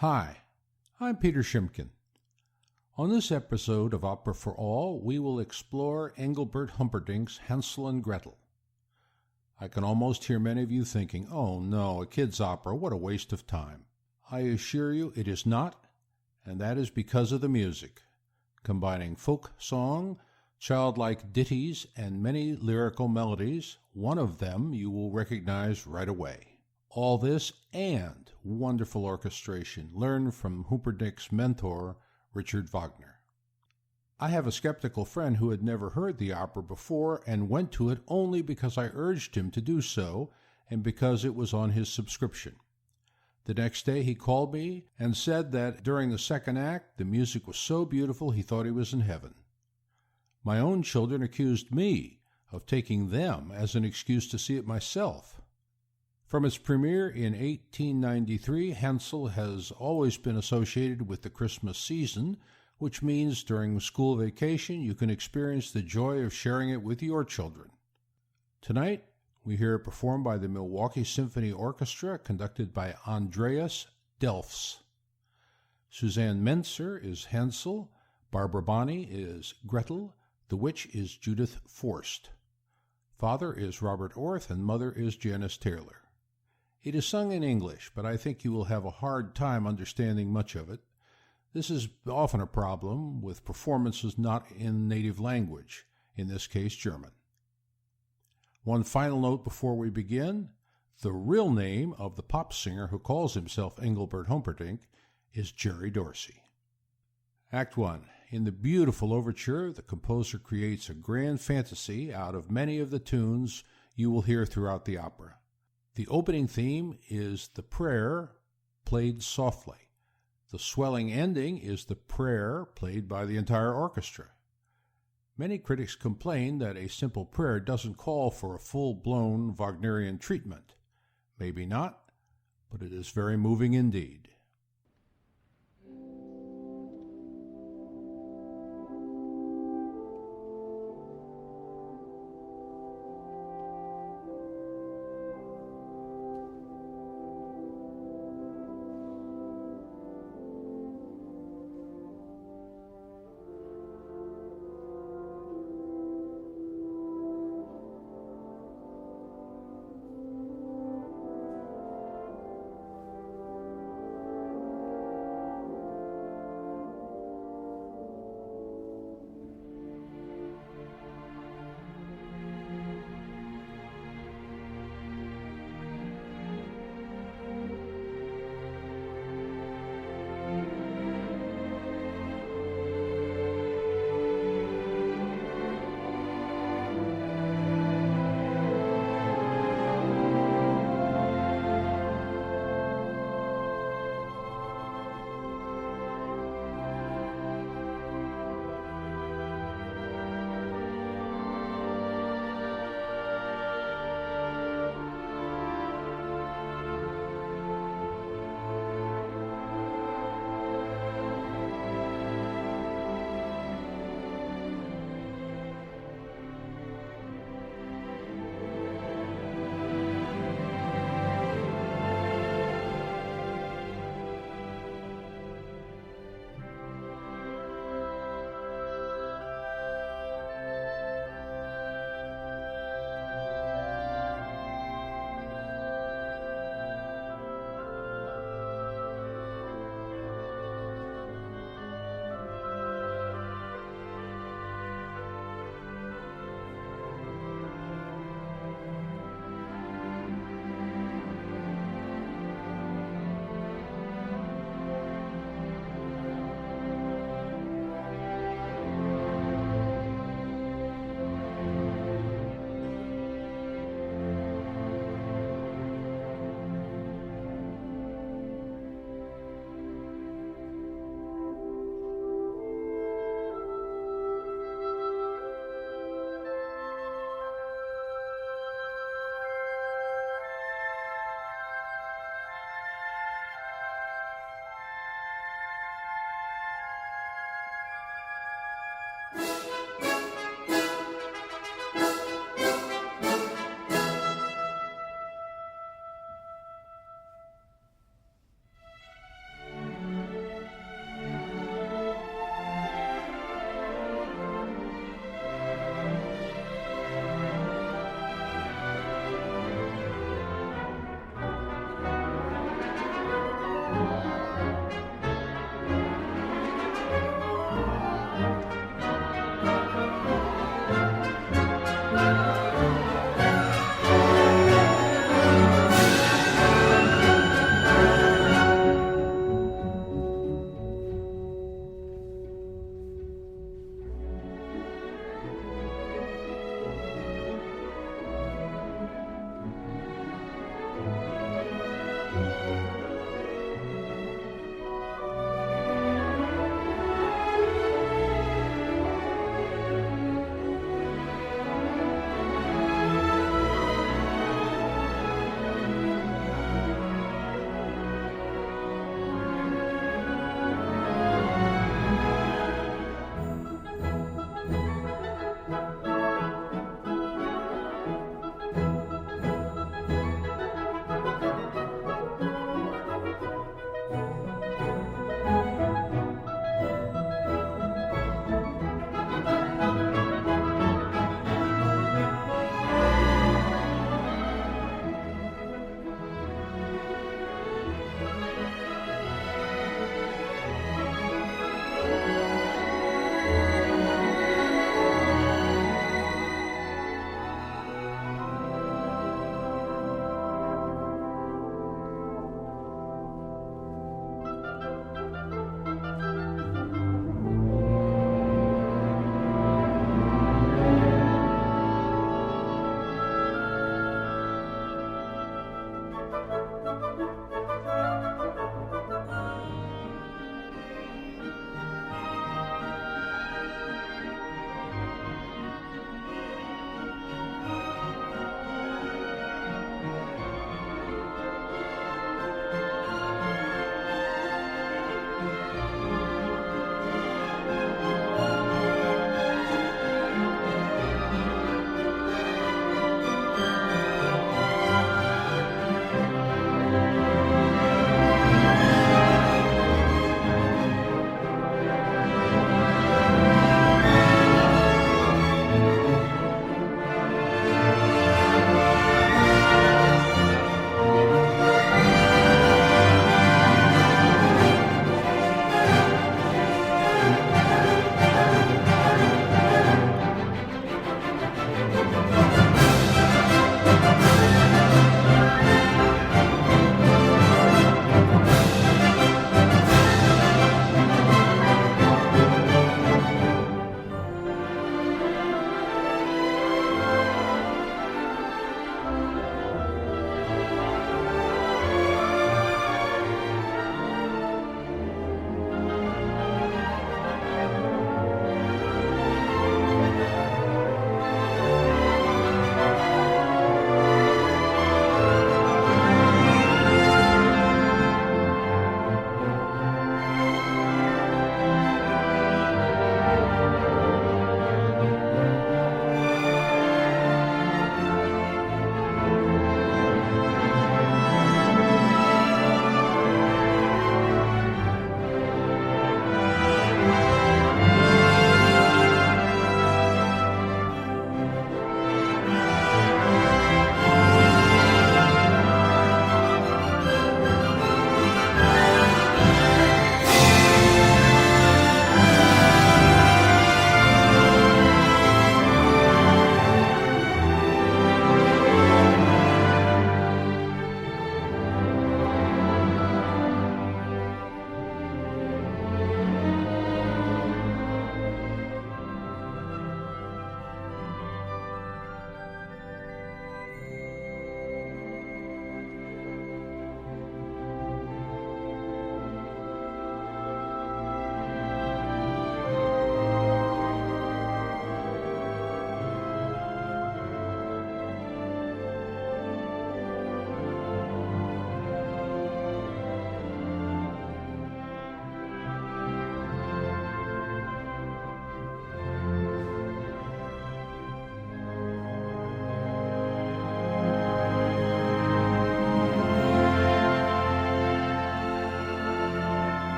Hi, I'm Peter Shimkin. On this episode of Opera for All, we will explore Engelbert Humperdinck's Hansel and Gretel. I can almost hear many of you thinking, oh no, a kid's opera, what a waste of time. I assure you it is not, and that is because of the music, combining folk song, childlike ditties, and many lyrical melodies. One of them you will recognize right away. All this and wonderful orchestration learned from Humperdinck's mentor, Richard Wagner. I have a skeptical friend who had never heard the opera before and went to it only because I urged him to do so and because it was on his subscription. The next day he called me and said that during the second act the music was so beautiful he thought he was in heaven. My own children accused me of taking them as an excuse to see it myself. From its premiere in 1893, Hansel has always been associated with the Christmas season, which means during school vacation you can experience the joy of sharing it with your children. Tonight, we hear it performed by the Milwaukee Symphony Orchestra, conducted by Andreas Delfs. Suzanne Mentzer is Hansel, Barbara Bonney is Gretel, the witch is Judith Forst. Father is Robert Orth, and mother is Janice Taylor. It is sung in English, but I think you will have a hard time understanding much of it. This is often a problem with performances not in native language, in this case German. One final note before we begin. The real name of the pop singer who calls himself Engelbert Humperdinck is Jerry Dorsey. Act 1. In the beautiful overture, the composer creates a grand fantasy out of many of the tunes you will hear throughout the opera. The opening theme is the prayer, played softly. The swelling ending is the prayer, played by the entire orchestra. Many critics complain that a simple prayer doesn't call for a full-blown Wagnerian treatment. Maybe not, but it is very moving indeed.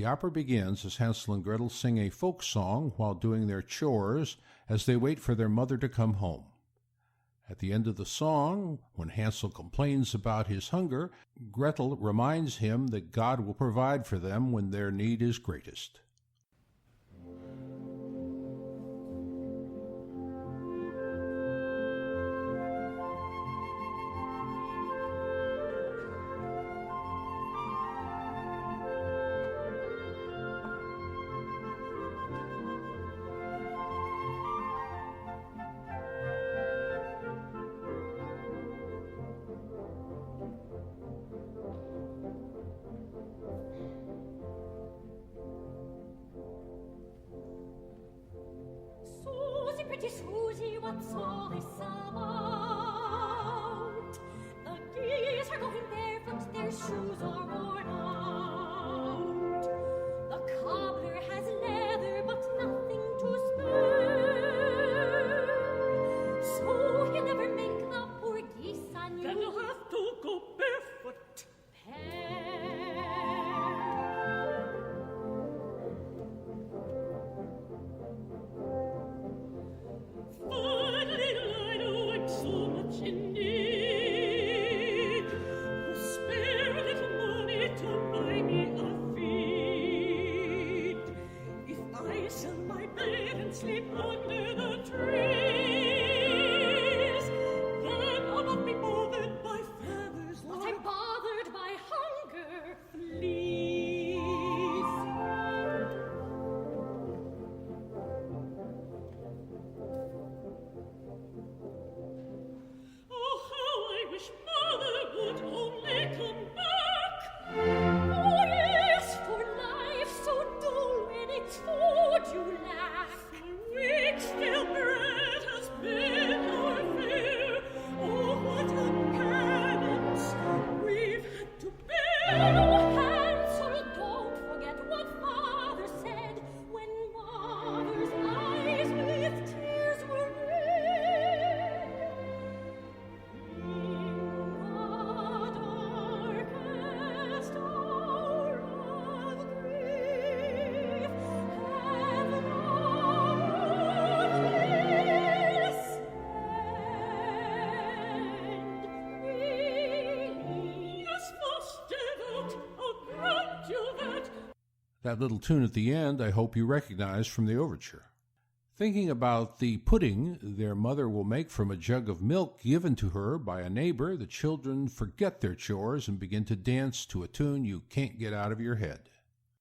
The opera begins as Hansel and Gretel sing a folk song while doing their chores as they wait for their mother to come home. At the end of the song, when Hansel complains about his hunger, Gretel reminds him that God will provide for them when their need is greatest. Pretty Susie, what's all this about? The geese are going barefoot, their shoes are worn out. The cobbler has leather, but nothing to spare. So he'll never make the poor geese a new Then you'll have to go barefoot. Sleep under the trees. Then I'll not be bothered by feathers. But I'm bothered by hunger, fleas. Oh, how I wish Mother would only come back. Oh, yes, for life so dull when it's food you lack. Weeks till bread has been our fare. Oh, what a penance we've had to bear. Oh, Hansel, don't forget what Father said when Mother's eyes with tears were red. In the darkest hour of grief, heaven That little tune at the end I hope you recognize from the overture. Thinking about the pudding their mother will make from a jug of milk given to her by a neighbor, the children forget their chores and begin to dance to a tune you can't get out of your head.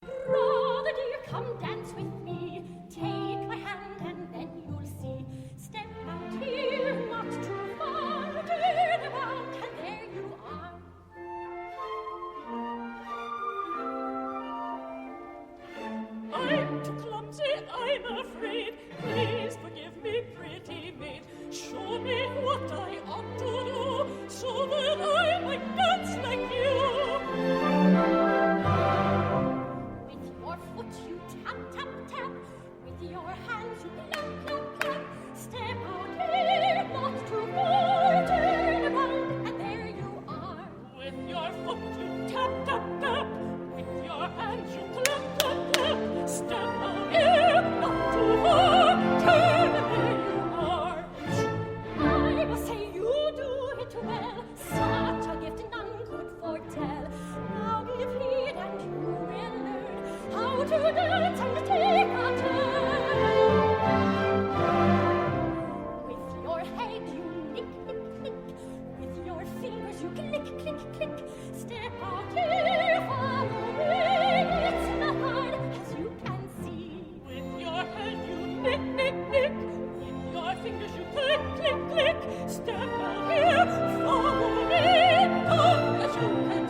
Brother dear, come dance with me. Take my hand and then you'll see. Step out here, not too far. Turn around and there you are. I'm too clumsy, I'm afraid. Please forgive me, pretty maid. Show me what I ought to do, so that I might dance like you. With your foot you tap, tap, tap. With your hands you clap, clap, clap. Step out here, not too far. Turn around and there you are. With your foot you tap, tap, tap. With your hands you clap, clap, clap. Step out here, not too far. Turn and there you are. I must say you do it well. Such a gift none could foretell. Now give heed and you will learn how to dance and take a turn. With your head you nick, nick, nick. With your fingers you click, click, click. Step out here, follow me. It's not hard as you can see. With your head you nick, nick, nick. With your fingers you click, click, click. Step out here, follow me. Come as you can